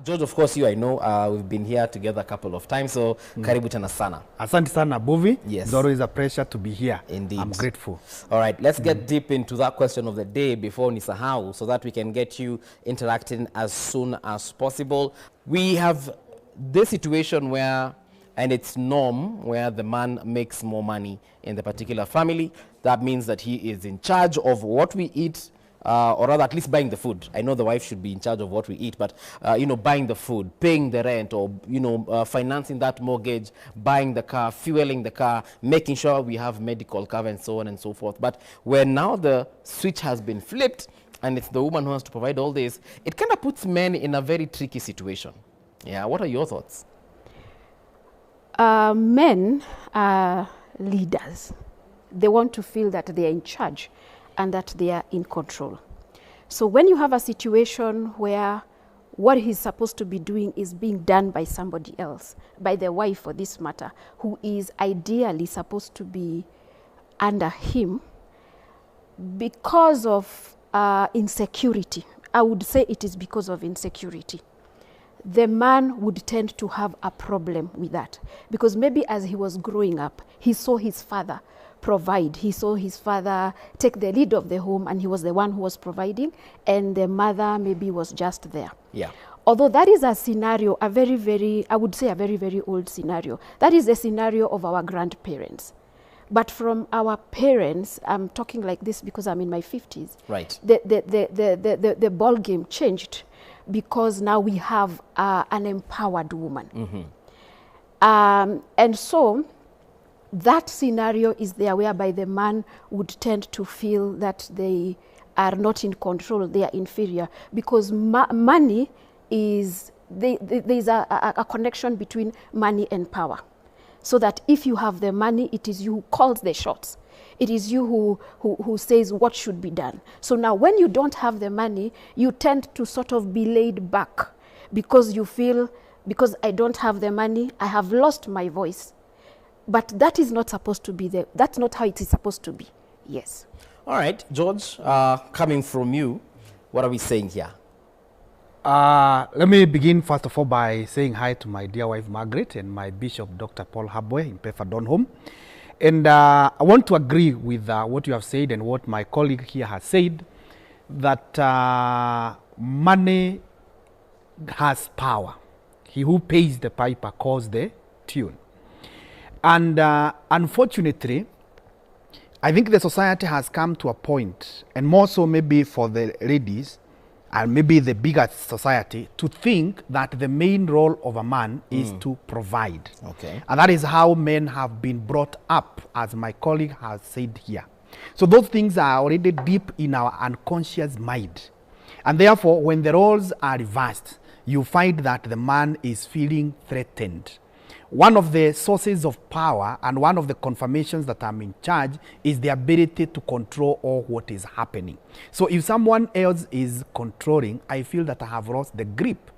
George, of course, you I know, we've been here together a couple of times, so karibu tena sana. Asante sana, Buvi. Yes. It's always a pleasure to be here. Indeed. I'm grateful. All right, let's get deep into that question of the day before nisahau, so that we can get you interacting as soon as possible. We have this situation where, and it's norm, where the man makes more money in the particular family. That means that he is in charge of what we eat, or rather at least buying the food. I know the wife should be in charge of what we eat, but buying the food, paying the rent, or financing that mortgage, buying the car, fueling the car, making sure we have medical cover and so on and so forth. But where now the switch has been flipped and it's the woman who has to provide all this, it kind of puts men in a very tricky situation. Yeah, what are your thoughts? Men are leaders. They want to feel that they are in charge and that they are in control. So when you have a situation where what he's supposed to be doing is being done by somebody else, by the wife for this matter, who is ideally supposed to be under him, because of insecurity, I would say it is because of insecurity, the man would tend to have a problem with that. Because maybe as he was growing up, he saw his father provide. He saw his father take the lead of the home, and he was the one who was providing, and the mother maybe was just there. Yeah. Although that is a scenario, I would say a very, very old scenario. That is the scenario of our grandparents. But from our parents, I'm talking like this because I'm in my 50s. Right. The ball game changed because now we have an empowered woman. Mm-hmm. And so that scenario is there whereby the man would tend to feel that they are not in control, they are inferior, because money is, there's a connection between money and power. So that if you have the money, it is you who calls the shots. It is you who says what should be done. So now when you don't have the money, you tend to sort of be laid back because you feel, because I don't have the money, I have lost my voice. But that is not supposed to be there. That's not how it is supposed to be. Yes. All right, George, coming from you, what are we saying here? Let me begin first of all by saying hi to my dear wife Margaret and my bishop Dr. Paul Habwe in Pefa Donholm. And I want to agree with what you have said and what my colleague here has said, that money has power. He who pays the piper calls the tune. And unfortunately, I think the society has come to a point, and more so maybe for the ladies, and maybe the bigger society, to think that the main role of a man is to provide. Okay. And that is how men have been brought up, as my colleague has said here. So those things are already deep in our unconscious mind. And therefore, when the roles are reversed, you find that the man is feeling threatened. One of the sources of power and one of the confirmations that I'm in charge is the ability to control all what is happening. So if someone else is controlling, I feel that I have lost the grip.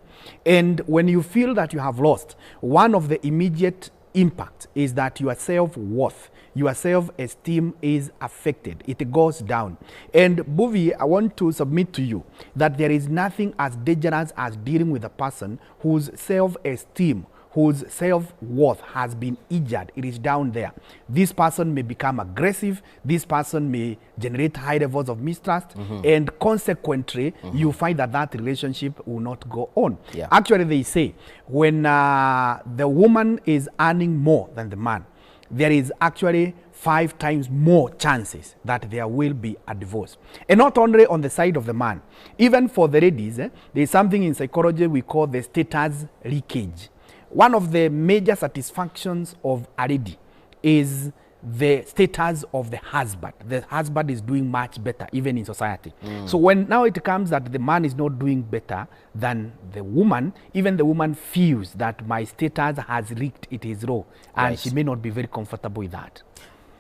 And when you feel that you have lost, one of the immediate impacts is that your self-worth, your self-esteem is affected. It goes down. And Buvi, I want to submit to you that there is nothing as dangerous as dealing with a person whose self-esteem, whose self-worth has been injured. It is down there. This person may become aggressive. This person may generate high levels of mistrust. And consequently, you find that that relationship will not go on. Yeah. Actually, they say when the woman is earning more than the man, there is actually 5 times more chances that there will be a divorce. And not only on the side of the man, even for the ladies, there is something in psychology we call the status leakage. One of the major satisfactions of a lady is the status of the husband. The husband is doing much better, even in society. So when now it comes that the man is not doing better than the woman, even the woman feels that my status has leaked, it is low, and Right. she may not be very comfortable with that.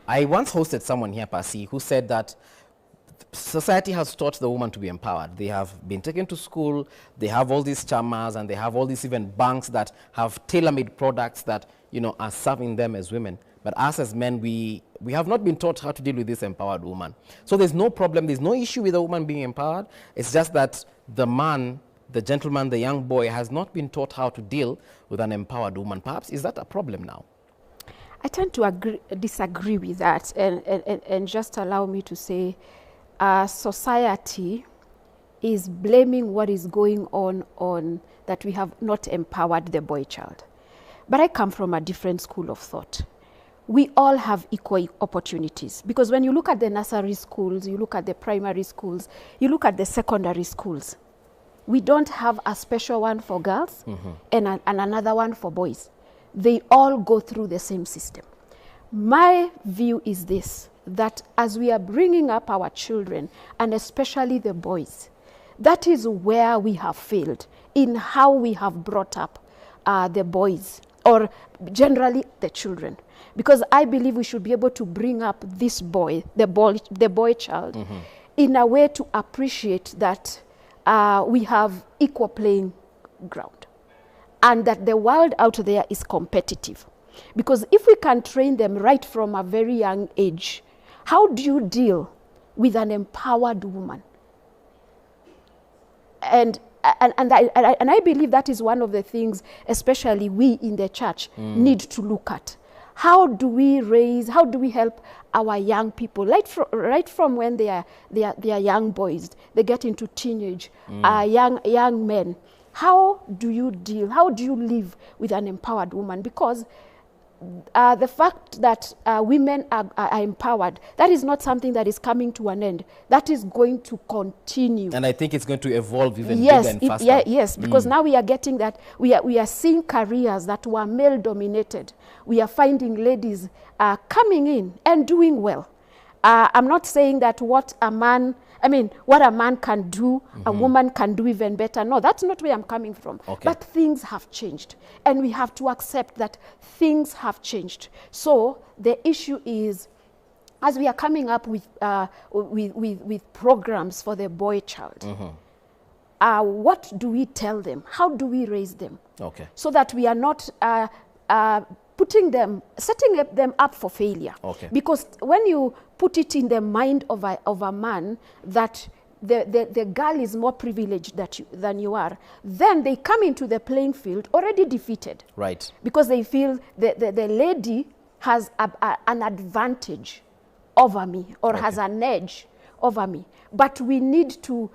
I once hosted someone here, Pasi, who said that society has taught the woman to be empowered. They have been taken to school, they have all these chamas, and they have all these even banks that have tailor-made products that, are serving them as women. But us as men, we have not been taught how to deal with this empowered woman. So there's no problem, there's no issue with a woman being empowered. It's just that the man the gentleman, the young boy, has not been taught how to deal with an empowered woman. Perhaps, is that a problem now? I tend to disagree with that, and just allow me to say society is blaming what is going on that we have not empowered the boy child. But I come from a different school of thought. We all have equal opportunities, because when you look at the nursery schools, you look at the primary schools, you look at the secondary schools, we don't have a special one for girls and another one for boys. They all go through the same system. My view is this, that as we are bringing up our children, and especially the boys, that is where we have failed in how we have brought up the boys, or generally the children. Because I believe we should be able to bring up this boy, the boy child, in a way to appreciate that we have equal playing ground, and that the world out there is competitive. Because if we can train them right from a very young age, how do you deal with an empowered woman? And I believe that is one of the things, especially we in the church, need to look at. How do we help our young people, right from when they are young boys, they get into teenage, young men. How do you live with an empowered woman? Because the fact that women are empowered, that is not something that is coming to an end. That is going to continue. And I think it's going to evolve even bigger and faster. Yes, because now we are getting that, we are seeing careers that were male-dominated. We are finding ladies coming in and doing well. I'm not saying that what a man can do, a woman can do even better. No, that's not where I'm coming from. Okay. But things have changed, and we have to accept that things have changed. So the issue is, as we are coming up with programs for the boy child, what do we tell them? How do we raise them? Okay. So that we are not setting them up for failure. Okay. Because when you put it in the mind of a man that the girl is more privileged than you are, then they come into the playing field already defeated. Right. Because they feel the lady has an advantage over me, or has an edge over me. But we need to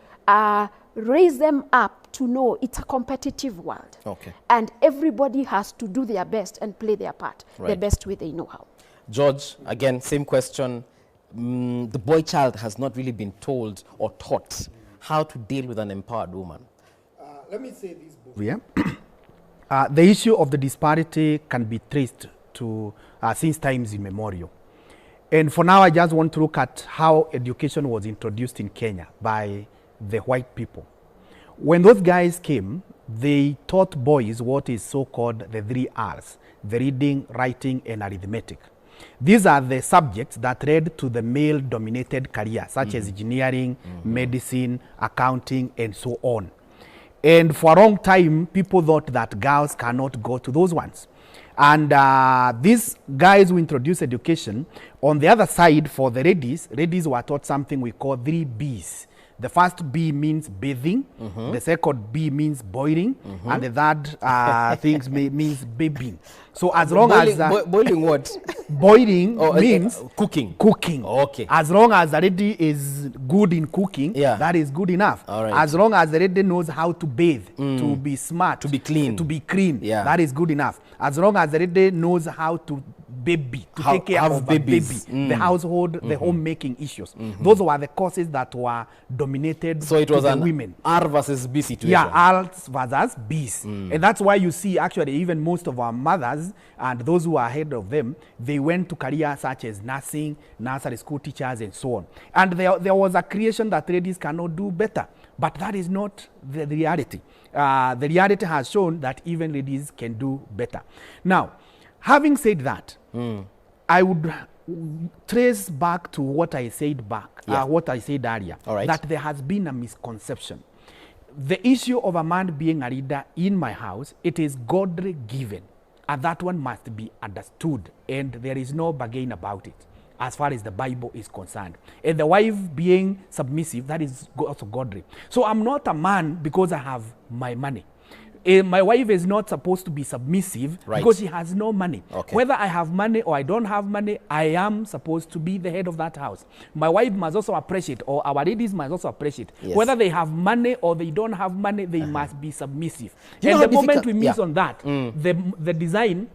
raise them up to know it's a competitive world. Okay. And everybody has to do their best and play their part the best way they know how. George, again, same question. The boy child has not really been told or taught how to deal with an empowered woman. Let me say this before. The issue of the disparity can be traced to since times immemorial. And for now, I just want to look at how education was introduced in Kenya by the white people. When those guys came, they taught boys what is so-called the 3 R's, the reading, writing, and arithmetic. These are the subjects that led to the male-dominated careers, such as engineering, medicine, accounting, and so on. And for a long time, people thought that girls cannot go to those ones. And these guys who introduced education, on the other side, for the ladies were taught something we call 3 B's. The first B means bathing, the second B means boiling, and the third things means babying. So as long boiling, as... boiling what? Boiling means... cooking. Cooking. Oh, okay. As long as the lady is good in cooking, that is good enough. All right. As long as the lady knows how to bathe, to be smart, to be clean, that is good enough. As long as the lady knows how to baby, to take care of babies, the household, the homemaking issues. Those were the causes that were dominated. So it was an women. R versus B situation. Yeah, R's versus B's. And that's why you see actually even most of our mothers and those who are ahead of them, they went to careers such as nursing, nursery school teachers, and so on. And there was a creation that ladies cannot do better. But that is not the reality. The reality has shown that even ladies can do better. Now, having said that, I would trace back to what I said what I said earlier, that there has been a misconception. The issue of a man being a leader in my house, it is God-given, and that one must be understood, and there is no bargain about it. as far as the Bible is concerned. And the wife being submissive, that is also godly. So I'm not a man because I have my money. My wife is not supposed to be submissive because she has no money. Okay. Whether I have money or I don't have money, I am supposed to be the head of that house. My wife must also appreciate, or our ladies must also appreciate, whether they have money or they don't have money, they must be submissive. And the moment we miss on that, the design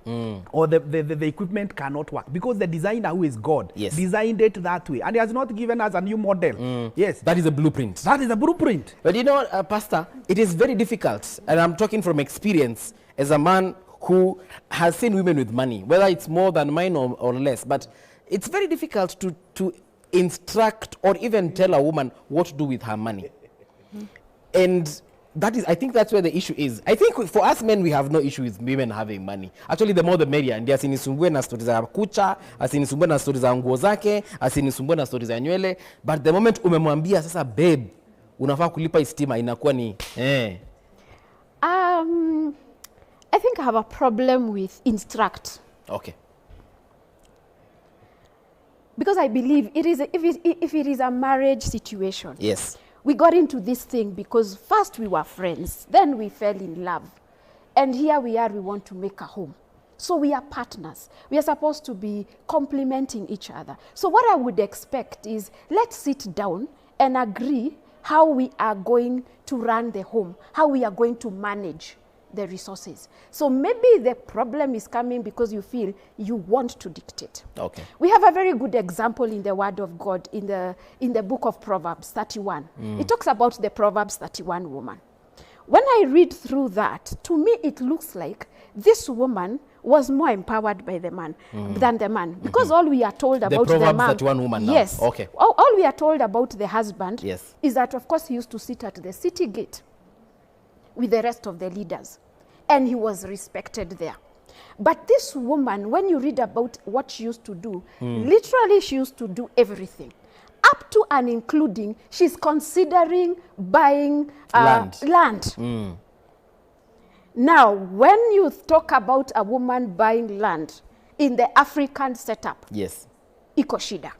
or the equipment cannot work, because the designer, who is God, designed it that way, and he has not given us a new model. Yes, that is a blueprint. That is a blueprint. But you know, Pastor, it is very difficult, and I'm talking from experience as a man who has seen women with money, whether it's more than mine or less, but it's very difficult to instruct or even tell a woman what to do with her money. And that is, I think that's where the issue is. I think for us men, we have no issue with women having money. Actually, the more the merrier. Ndio asinisumbue na stories za kucha, asinisumbue na stories za nguo zake, asinisumbue na stories za nywele. But the moment umemwambia sasa, babe, unafaa kulipa istima, inakuwa ni I think I have a problem with instruct. Okay. Because I believe if it is a marriage situation. Yes. We got into this thing because first we were friends, then we fell in love. And here we are, we want to make a home. So we are partners. We are supposed to be complementing each other. So what I would expect is, let's sit down and agree how we are going to run the home, how we are going to manage the resources. So maybe the problem is coming because you feel you want to dictate. Okay. We have a very good example in the Word of God in the book of Proverbs 31. It talks about the Proverbs 31 woman. When I read through that, to me it looks like this woman was more empowered by the man than the man, because all we are told about the man, 31 woman now. Yes. Okay. All we are told about the husband Yes. is that, of course, he used to sit at the city gate with the rest of the leaders, and he was respected there. But this woman, when you read about what she used to do, literally she used to do everything, up to and including she's considering buying land. Now, when you talk about a woman buying land in the African setup, Yes. iko shida.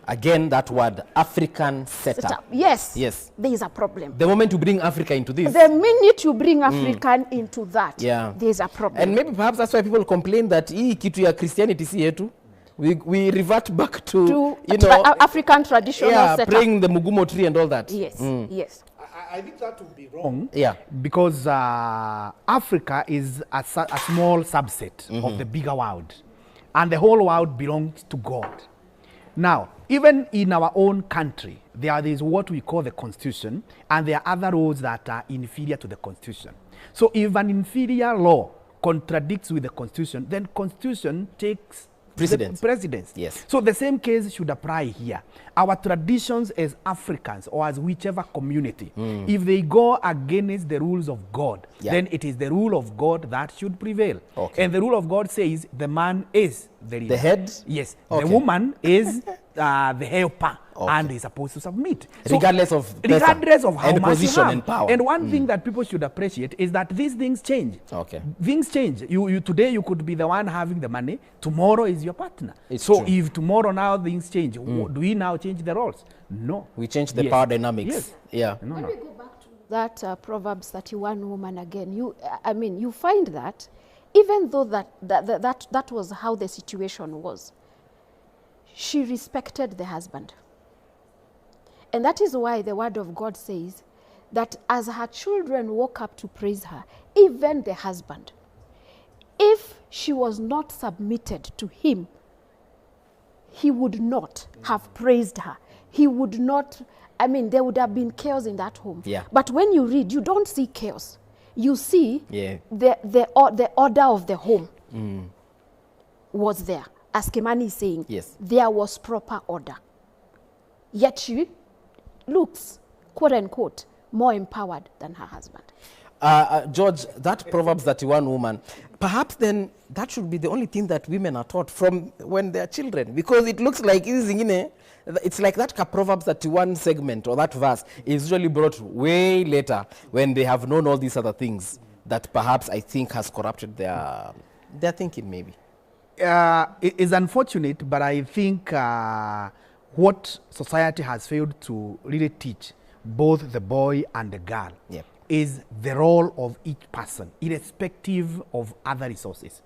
Again, that word, African setup. Yes. Yes. There is a problem. The moment you bring Africa into this. The minute you bring African into that, there is a problem. And maybe perhaps that's why people complain that hii kitu ya Christianity si yetu. We revert back to you know, African traditional setup. Praying the Mugumo tree and all that. Yes, yes. I think that would be wrong. Yeah. Because Africa is a small subset of the bigger world. And the whole world belongs to God. Now, even in our own country, there is what we call the Constitution, and there are other laws that are inferior to the Constitution. So if an inferior law contradicts with the Constitution, then Constitution takes precedence. Yes. So the same case should apply here. Our traditions as Africans, or as whichever community, if they go against the rules of God, then it is the rule of God that should prevail. Okay. And the rule of God says the man is the leader. The head? Yes. Okay. The woman is the helper. And is supposed to submit. Regardless of how and much position you have. and power. And one thing that people should appreciate is that these things change. Okay. Things change. You today you could be the one having the money. Tomorrow is your partner. It's so true. if tomorrow now things change, do we now change the roles? No. We change the power dynamics. Yes. Yeah. When we go back to that Proverbs 31 woman again, you find that even though that was how the situation was, she respected the husband. And that is why the Word of God says that as her children woke up to praise her, even the husband, if she was not submitted to him, he would not have praised her. He would not, there would have been chaos in that home. Yeah. But when you read, you don't see chaos. You see the order of the home was there. As Kimani is saying, there was proper order. Yet she looks, quote unquote, more empowered than her husband. George, that Proverbs 31 woman, perhaps then that should be the only thing that women are taught from when they are children, because it looks like it's like that Proverbs 31 segment or that verse is usually brought way later when they have known all these other things that perhaps I think has corrupted their thinking maybe. It is unfortunate, but I think what society has failed to really teach both the boy and the girl Yep. is the role of each person, irrespective of other resources.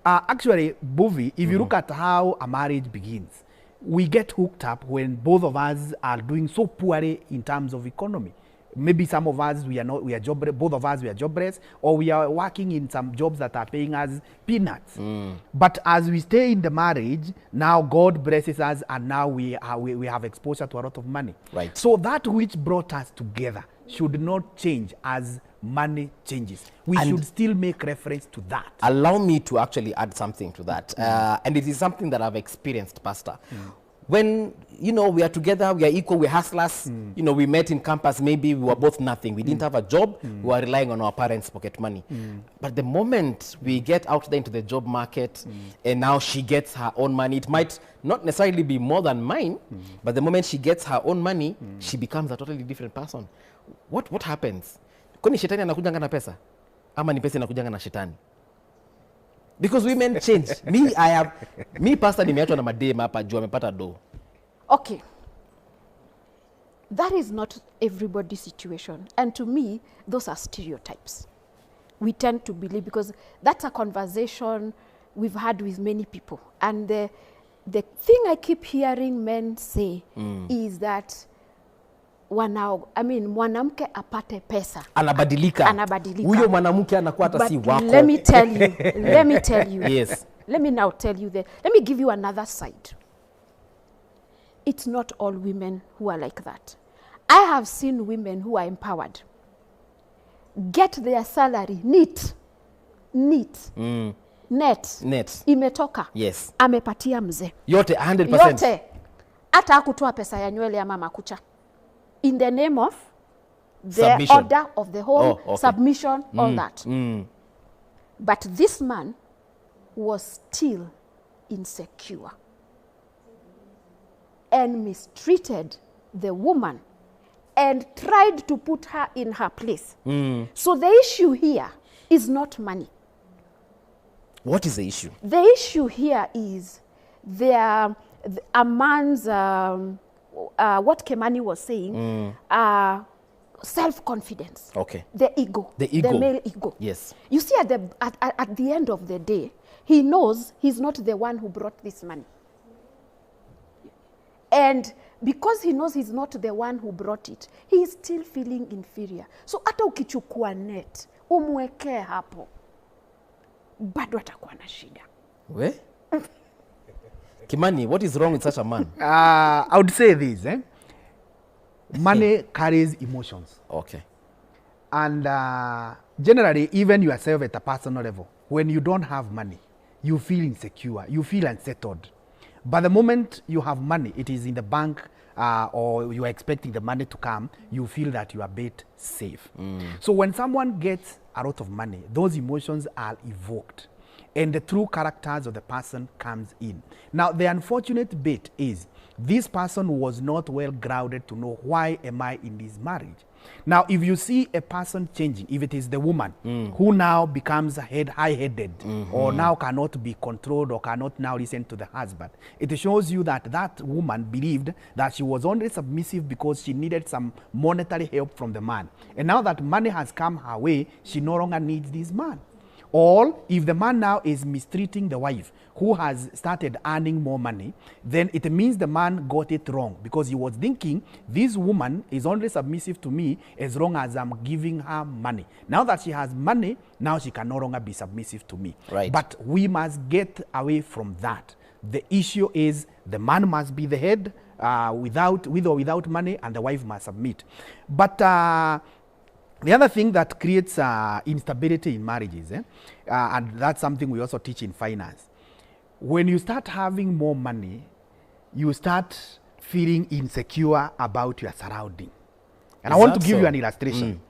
Actually, Bovi, if you look at how a marriage begins, we get hooked up when both of us are doing so poorly in terms of economy. Maybe some of us, both of us, we are jobless, or we are working in some jobs that are paying us peanuts. But as we stay in the marriage, now God blesses us, and now we have exposure to a lot of money. Right. So that which brought us together should not change as money changes. We should still make reference to that. Allow me to actually add something to that. And it is something that I've experienced, Pastor. When, we are together, we are equal, we're hustlers, we met in campus, maybe we were both nothing. We didn't have a job, we were relying on our parents' pocket money. But the moment we get out there into the job market, and now she gets her own money, it might not necessarily be more than mine, but the moment she gets her own money, she becomes a totally different person. What happens? Kwani shetani anakujanga na pesa? Ama ni pesa inakujanga na shetani? Because women change. Me pastor nimeachwa na madem hapa juu amepata do. Okay. That is not everybody's situation. And to me, those are stereotypes. We tend to believe, because that's a conversation we've had with many people. And the thing I keep hearing men say is that mwanamke apate pesa. Anabadilika. Huyo mwanamke anakuwa hata si wako. Let me tell you. Yes. Let me now tell you let me give you another side. It's not all women who are like that. I have seen women who are empowered get their salary neat. Net. Imetoka. Yes. Amepatia mzee. Yote 100%. Yote. Hata hakutoa pesa ya nywele ama makucha. In the name of the Submission. order of the home, okay. submission, all that. But this man was still insecure and mistreated the woman and tried to put her in her place. So the issue here is not money. What is the issue? The issue here is a man's, what Kemani was saying, self-confidence. Okay. The ego. The ego. The male ego. Yes. You see, at the end of the day, he knows he's not the one who brought this money. And because he knows he's not the one who brought it, he is still feeling inferior. So hata ukichukua net, umweke hapo, bado atakuwa na shida. We? Kimani, what is wrong with such a man? I would say this. Money carries emotions. Okay. And generally, even yourself at a personal level, when you don't have money, you feel insecure, you feel unsettled. But the moment you have money, it is in the bank, or you are expecting the money to come, you feel that you are a bit safe. So when someone gets a lot of money, those emotions are evoked, and the true characters of the person comes in. Now, the unfortunate bit is this person was not well grounded to know, why am I in this marriage? Now, if you see a person changing, if it is the woman who now becomes high-headed, or now cannot be controlled, or cannot now listen to the husband, it shows you that that woman believed that she was only submissive because she needed some monetary help from the man. And now that money has come her way, she no longer needs this man. Or if the man now is mistreating the wife who has started earning more money, then it means the man got it wrong, because he was thinking this woman is only submissive to me as long as I'm giving her money. Now that she has money, now she can no longer be submissive to me. Right. But we must get away from that. The issue is the man must be the head with or without money, and the wife must submit. But the other thing that creates instability in marriages, and that's something we also teach in finance, when you start having more money, you start feeling insecure about your surrounding. And I want to give you an illustration.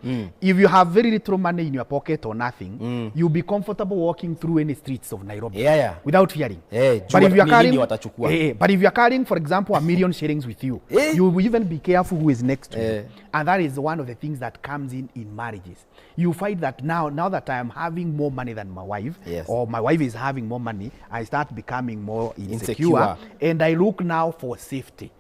If you have very little money in your pocket or nothing, you'll be comfortable walking through any streets of Nairobi without fearing. But if you are carrying, for example, 1 million shillings with you, you will even be careful who is next to you. And that is one of the things that comes in marriages. You find that now that I am having more money than my wife, or my wife is having more money, I start becoming more insecure. And I look now for safety.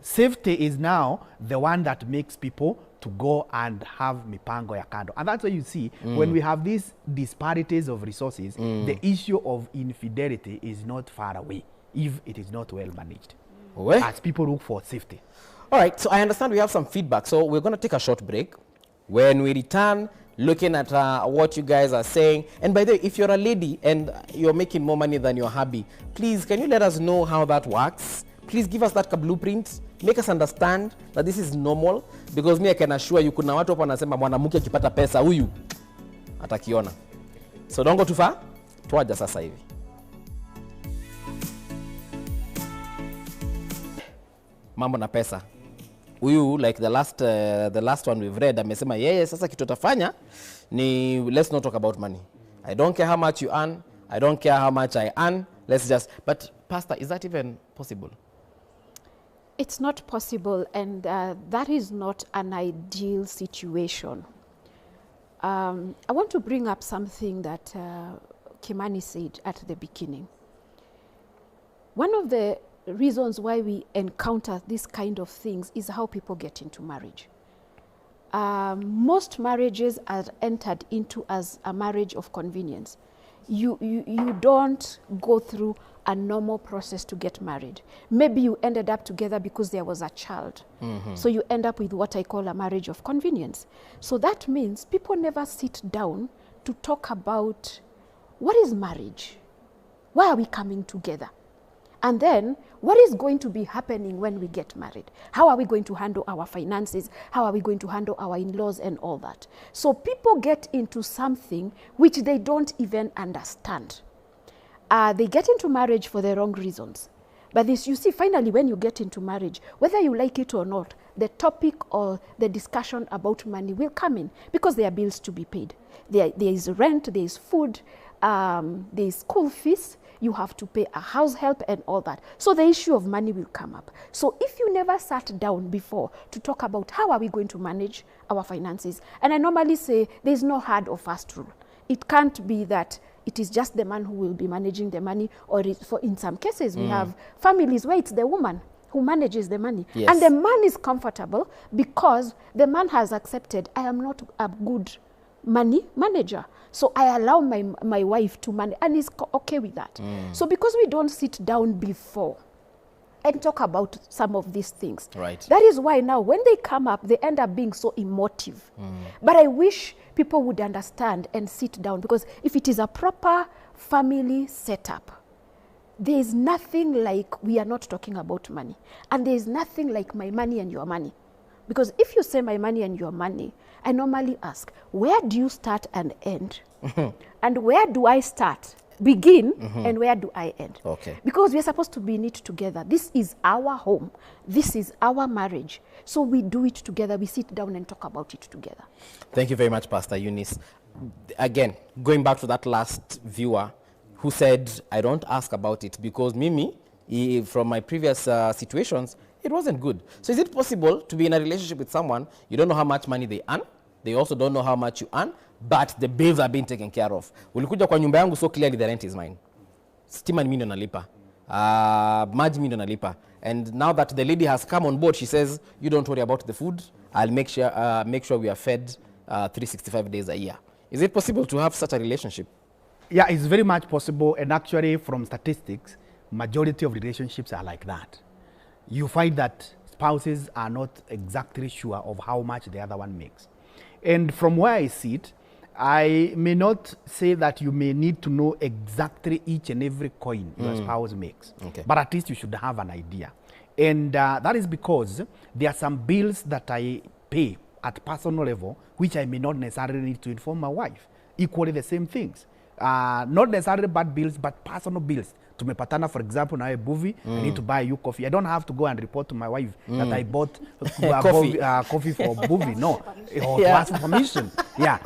Safety is now the one that makes people to go and have mipango ya kando. And that's why you see, when we have these disparities of resources, the issue of infidelity is not far away if it is not well managed. As people look for safety. All right, so I understand we have some feedback. So we're going to take a short break. When we return, looking at what you guys are saying. And by the way, if you're a lady and you're making more money than your hubby, please, can you let us know how that works? Please give us that blueprint. Make us understand that this is normal, because me I can assure you kuna watu hapo wanasema mwanamke akipata pesa huyu atakiona. So don't go too far. Tuaja sasa hivi. Mambo na pesa. Huyu like the last one we've read amesema yeye sasa kitu atafanya ni let's not talk about money. I don't care how much you earn. I don't care how much I earn. Let's just, but Pastor, is that even possible? It's not possible, and that is not an ideal situation. I want to bring up something that Kimani said at the beginning. One of the reasons why we encounter this kind of things is how people get into marriage. Most marriages are entered into as a marriage of convenience. You don't go through a normal process to get married. Maybe you ended up together because there was a child. So you end up with what I call a marriage of convenience. So that means people never sit down to talk about what is marriage? Why are we coming together? And then, what is going to be happening when we get married? How are we going to handle our finances? How are we going to handle our in-laws and all that? So people get into something which they don't even understand. They get into marriage for the wrong reasons. But this, you see, finally, when you get into marriage, whether you like it or not, the topic or the discussion about money will come in, because there are bills to be paid. There is rent, there is food, there is school fees, you have to pay a house help and all that. So the issue of money will come up. So if you never sat down before to talk about how are we going to manage our finances, and I normally say there is no hard or fast rule. It can't be that it is just the man who will be managing the money, or in some cases we have families where it's the woman who manages the money. And the man is comfortable because the man has accepted, I am not a good money manager, so I allow my wife to manage, and is okay with that. So because we don't sit down before and talk about some of these things, that is why now when they come up, they end up being so emotive. But I wish people would understand and sit down, because if it is a proper family setup, there is nothing like we are not talking about money, and there is nothing like my money and your money. Because if you say my money and your money, I normally ask, where do you start and end? And where do I start, begin, and where do I end? Because we are supposed to be in it together. This is our home. This is our marriage. So we do it together. We sit down and talk about it together. Thank you very much, Pastor Eunice. Again, going back to that last viewer who said, I don't ask about it because Mimi, from my previous situations, it wasn't good. So is it possible to be in a relationship with someone, you don't know how much money they earn, they also don't know how much you earn, but the bills are being taken care of? Ulikuja kwa nyumba yangu, so clearly the rent is mine. Stima ni mimi ndo nalipa. Maji mimi ndo nalipa. And now that the lady has come on board, she says, you don't worry about the food. I'll make sure we are fed 365 days a year. Is it possible to have such a relationship? Yeah, it's very much possible. And actually, from statistics, majority of relationships are like that. You find that spouses are not exactly sure of how much the other one makes. And from where I sit, I may not say that you may need to know exactly each and every coin your spouse makes, but at least you should have an idea. And that is because there are some bills that I pay at personal level, which I may not necessarily need to inform my wife. Equally the same things. Not necessarily bad bills, but personal bills Tumepatana, for example, now a Buvi, I need to buy you coffee. I don't have to go and report to my wife that I bought coffee for Buvi. No, or to ask for permission. Yeah.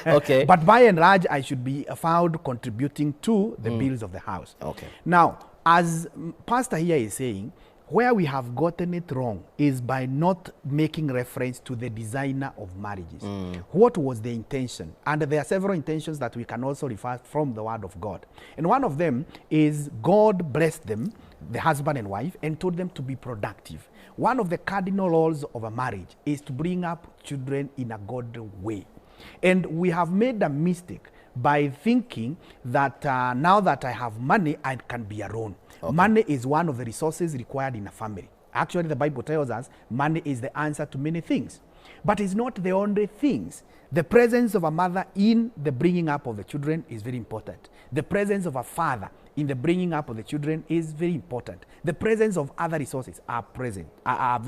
Okay. But by and large, I should be found contributing to the bills of the house. Okay. Now, as Pastor here is saying, where we have gotten it wrong is by not making reference to the designer of marriages. What was the intention? And there are several intentions that we can also refer from the Word of God. And one of them is God blessed them, the husband and wife, and told them to be productive. One of the cardinal laws of a marriage is to bring up children in a godly way. And we have made a mistake by thinking that now that I have money, I can be alone. Okay. Money is one of the resources required in a family. Actually, the Bible tells us money is the answer to many things. But it's not the only things. The presence of a mother in the bringing up of the children is very important. The presence of a father in the bringing up of the children is very important. The presence of other resources are very,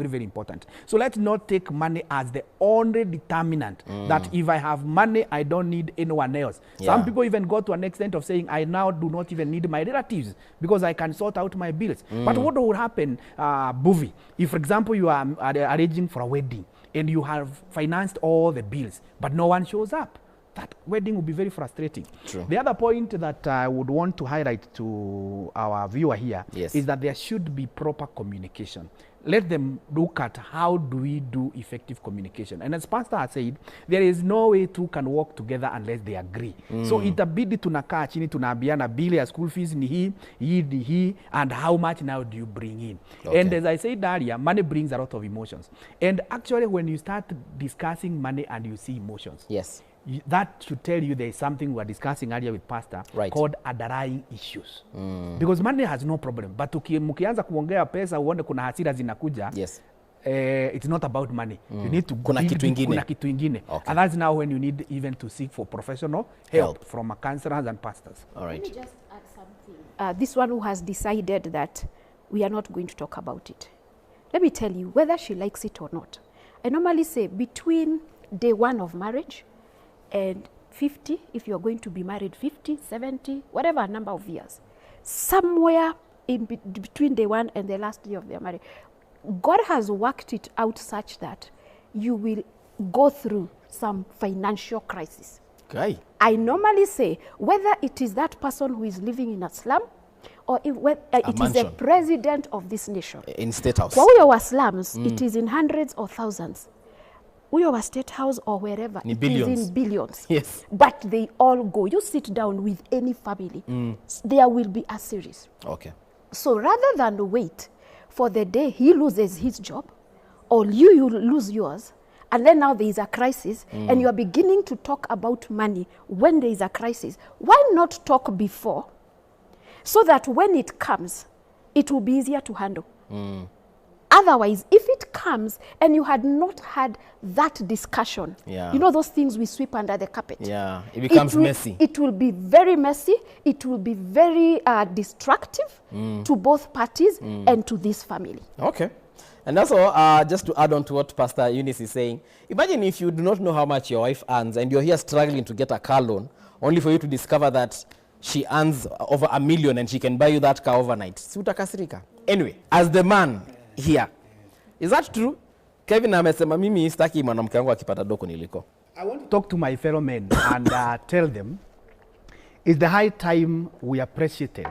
very important. So let's not take money as the only determinant that if I have money, I don't need anyone else. Yeah. Some people even go to an extent of saying, I now do not even need my relatives because I can sort out my bills. But what will happen, Buvi, if, for example, you are arranging for a wedding and you have financed all the bills, but no one shows up? That wedding will be very frustrating. True. The other point that I would want to highlight to our viewer here is that there should be proper communication. Let them look at how do we do effective communication. And as Pastor has said, there is no way two can work together unless they agree. So itabidi tunakaa chini tunaambiana bili ya school fees ni hii, and how much now do you bring in? Okay. And as I said earlier, money brings a lot of emotions. And actually when you start discussing money and you see emotions, that should tell you there is something we were discussing earlier with Pastor called underlying issues. Because money has no problem. But mukianza kuongea pesa uone kuna hasira zinakuja, it's not about money. You need to kuna kitu ingine. Okay. And that's now when you need even to seek for professional help from counselors and pastors. All right. Let me just add something. This one who has decided that we are not going to talk about it. Let me tell you, whether she likes it or not, I normally say between day one of marriage and 50, if you're going to be married 50, 70, whatever number of years, somewhere in between day one and the last year of their marriage, God has worked it out such that you will go through some financial crisis. Okay. I normally say, whether it is that person who is living in a slum or if, it is the president of this nation. In State House. For our slums, it is in hundreds or thousands. We are State House or wherever, it is in billions. Yes. But they all go. You sit down with any family, there will be a series. Okay. So rather than wait for the day he loses his job or you lose yours, and then now there is a crisis, and you are beginning to talk about money when there is a crisis, why not talk before so that when it comes, it will be easier to handle? Otherwise, if it comes and you had not had that discussion, you know those things we sweep under the carpet. Yeah, it becomes messy. It will be very messy. It will be very destructive to both parties and to this family. Okay. And also, just to add on to what Pastor Eunice is saying, imagine if you do not know how much your wife earns and you're here struggling to get a car loan, only for you to discover that she earns over $1 million and she can buy you that car overnight. Si utakasirika. Anyway, as the man here, is that true? Kevin amesema mimi sitaki mwanamke wangu akipata doko niliko. I want to talk to my fellow men and tell them it's the high time we appreciated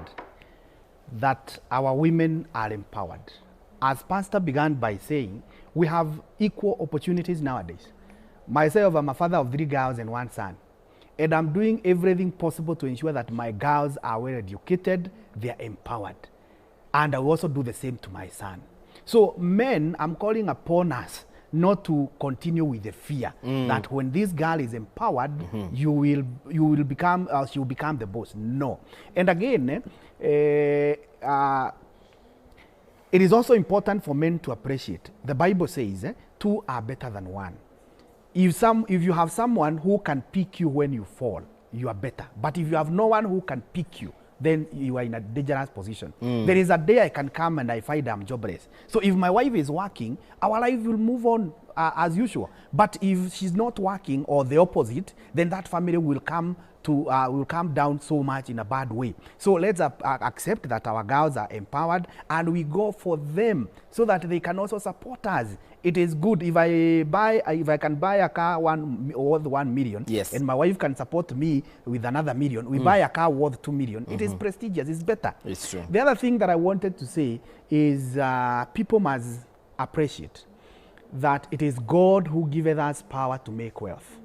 that our women are empowered. As Pastor began by saying, we have equal opportunities nowadays. Myself, I'm a father of 3 girls and 1 son. And I'm doing everything possible to ensure that my girls are well educated, they are empowered. And I will also do the same to my son. So men, I'm calling upon us not to continue with the fear that when this girl is empowered, you will become, she will become the boss. No. And again, it is also important for men to appreciate. The Bible says, 2 are better than 1. If you have someone who can pick you when you fall, you are better. But if you have no one who can pick you, then you are in a dangerous position. There is a day I can come and I find I'm jobless. So if my wife is working, our life will move on as usual. But if she's not working or the opposite, then that family will come down so much in a bad way. So let's accept that our girls are empowered and we go for them so that they can also support us. It is good if I can buy a car worth 1 million, yes, and my wife can support me with another million. We buy a car worth 2 million. It is prestigious. It's better. It's true. The other thing that I wanted to say is people must appreciate that it is God who giveth us power to make wealth.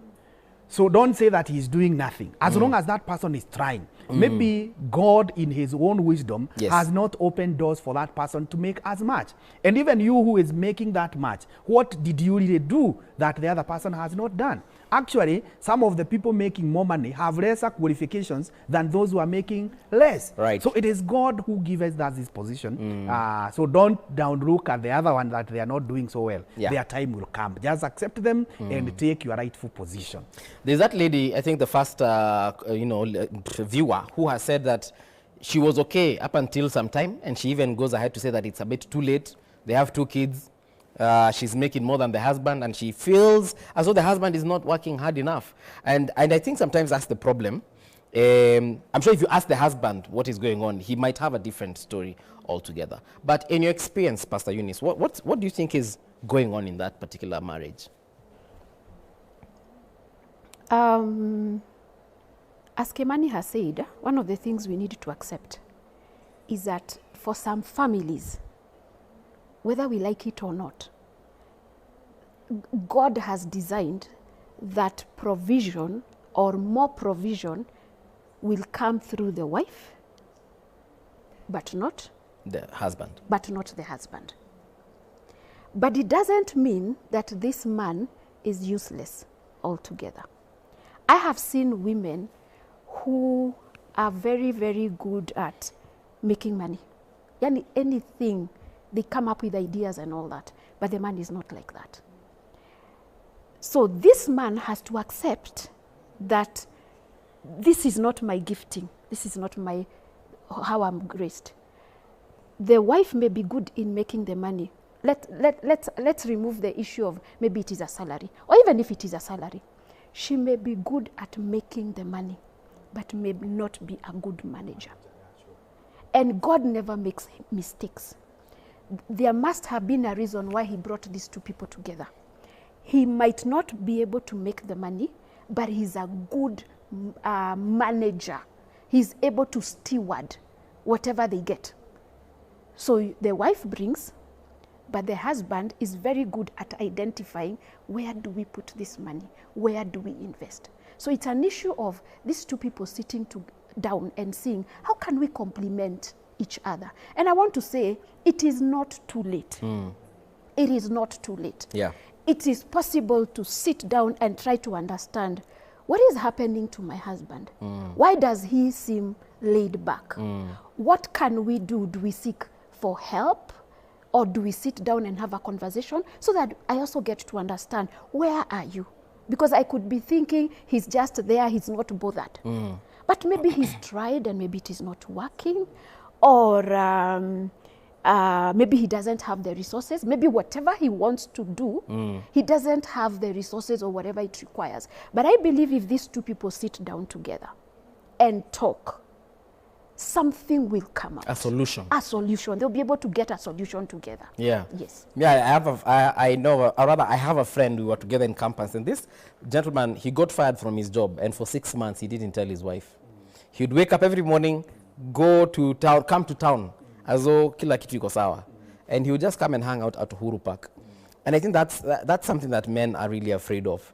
So don't say that he's doing nothing. As long as that person is trying. Maybe God in his own wisdom has not opened doors for that person to make as much. And even you who is making that much, what did you really do that the other person has not done? Actually, some of the people making more money have lesser qualifications than those who are making less. Right. So it is God who gives us this position. So don't downlook at the other one that they are not doing so well. Yeah. Their time will come. Just accept them and take your rightful position. There's that lady, I think the first viewer, who has said that she was okay up until some time, and she even goes ahead to say that it's a bit too late. They have 2 kids. She's making more than the husband, and she feels as though the husband is not working hard enough. And I think sometimes that's the problem. I'm sure if you ask the husband what is going on, he might have a different story altogether. But in your experience, Pastor Eunice, what do you think is going on in that particular marriage? As Kemani has said, one of the things we need to accept is that for some families, whether we like it or not, God has designed that provision or more provision will come through the wife, but not the husband. But not the husband. But it doesn't mean that this man is useless altogether. I have seen women who are very, very good at making money. Yani anything, they come up with ideas and all that, but the man is not like that. So this man has to accept that this is not my gifting. This is not how I'm graced. The wife may be good in making the money. Let's remove the issue of maybe it is a salary, or even if it is a salary. She may be good at making the money, but may not be a good manager. And God never makes mistakes. There must have been a reason why he brought these 2 people together. He might not be able to make the money, but he's a good manager. He's able to steward whatever they get. So the wife brings, but the husband is very good at identifying where do we put this money, where do we invest. So it's an issue of these 2 people sitting down and seeing how can we complement each other. And I want to say it is not too late. It is not too late. Yeah. It is possible to sit down and try to understand what is happening to my husband. Why does he seem laid back? What can we do? Do we seek for help? Or do we sit down and have a conversation so that I also get to understand, where are you? Because I could be thinking he's just there, he's not bothered. But maybe he's tried and maybe it is not working. Or maybe he doesn't have the resources. Maybe whatever he wants to do, he doesn't have the resources or whatever it requires. But I believe if these 2 people sit down together and talk, something will come out. A solution. A solution. They'll be able to get a solution together. Yeah. Yes. Yeah, I have a friend. We were together in campus, and this gentleman, he got fired from his job, and for 6 months he didn't tell his wife. He'd wake up every morning, go to town, come to town, as though kila kitu iko sawa, and he would just come and hang out at Uhuru Park. And I think that's something that men are really afraid of.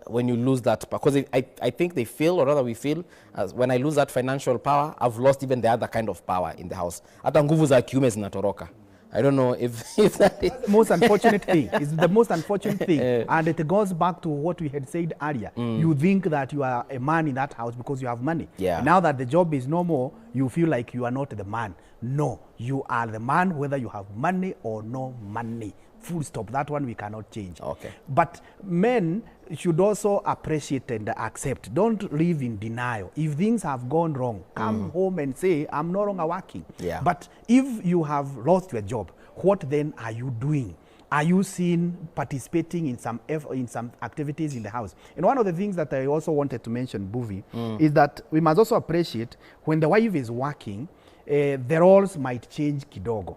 When you lose that, because I think they feel, or rather we feel, as when I lose that financial power, I've lost even the other kind of power in the house. Hata nguvu za kiume zinatoroka. I don't know if that is the most unfortunate thing. It's the most unfortunate thing. And it goes back to what we had said earlier. You think that you are a man in that house because you have money. Yeah. And now that the job is no more, you feel like you are not the man. No, you are the man whether you have money or no money. Full stop. That one we cannot change. Okay. But men should also appreciate and accept. Don't live in denial. If things have gone wrong, come home and say, I'm no longer working. Yeah. But if you have lost your job, what then are you doing? Are you seen participating in some activities in the house? And one of the things that I also wanted to mention, Buvi, is that we must also appreciate when the wife is working, the roles might change kidogo.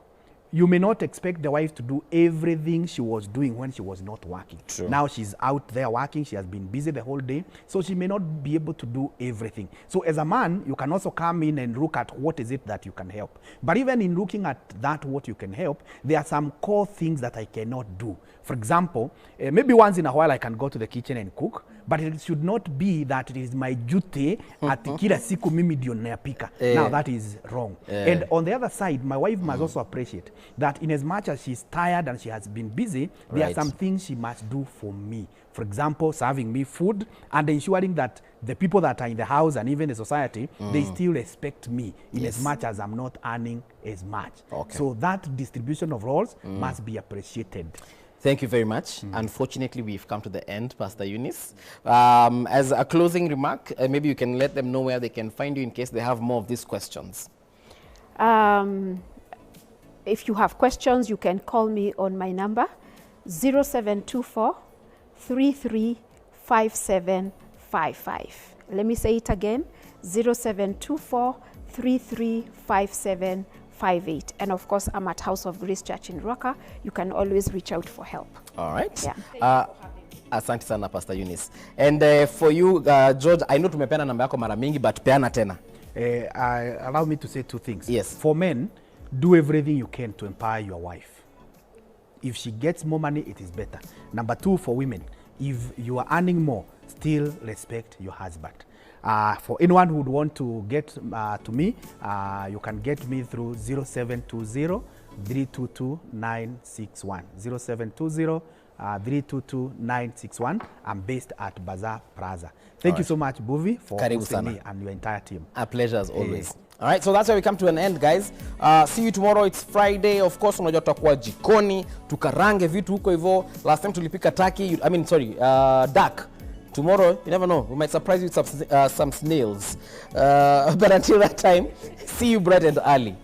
You may not expect the wife to do everything she was doing when she was not working. True. Now she's out there working, she has been busy the whole day, so she may not be able to do everything. So as a man, you can also come in and look at what is it that you can help. But even in looking at that, what you can help, there are some core things that I cannot do. For example, maybe once in a while I can go to the kitchen and cook, but it should not be that it is my duty at kila siku mimi ndio napika. Now that is wrong. And on the other side, my wife must also appreciate that in as much as she's tired and she has been busy, there are some things she must do for me. For example, serving me food and ensuring that the people that are in the house and even the society, they still respect me in as much as I'm not earning as much. Okay. So that distribution of roles must be appreciated. Thank you very much. Unfortunately, we've come to the end, Pastor Eunice. As a closing remark, maybe you can let them know where they can find you in case they have more of these questions. If you have questions, you can call me on my number, 0724 335755. Let me say it again, 0724 335758. And of course, I'm at House of Grace Church in Roka. You can always reach out for help. All right. Yeah. Asante sana, Pastor Eunice. And for you, George, I know tumepeana namba yako mara mingi, but peana tena. Allow me to say two things. Yes. For men, do everything you can to empower your wife. If she gets more money, it is better. Number two, for women, if you are earning more, still respect your husband. For anyone who would want to get to me, you can get me through 0720 322 961. 0720 322 961. I'm based at Bazaar Plaza. Thank you so much, Buvi, for hosting me and your entire team. A pleasure as always. All right, so that's where we come to an end, guys. See you tomorrow. It's Friday. Of course, unajua tutakuwa jikoni, tukarange vitu huko hivyo. Last time tulipika turkey, duck. Tomorrow, you never know, we might surprise you with some snails. But until that time, see you bright and early.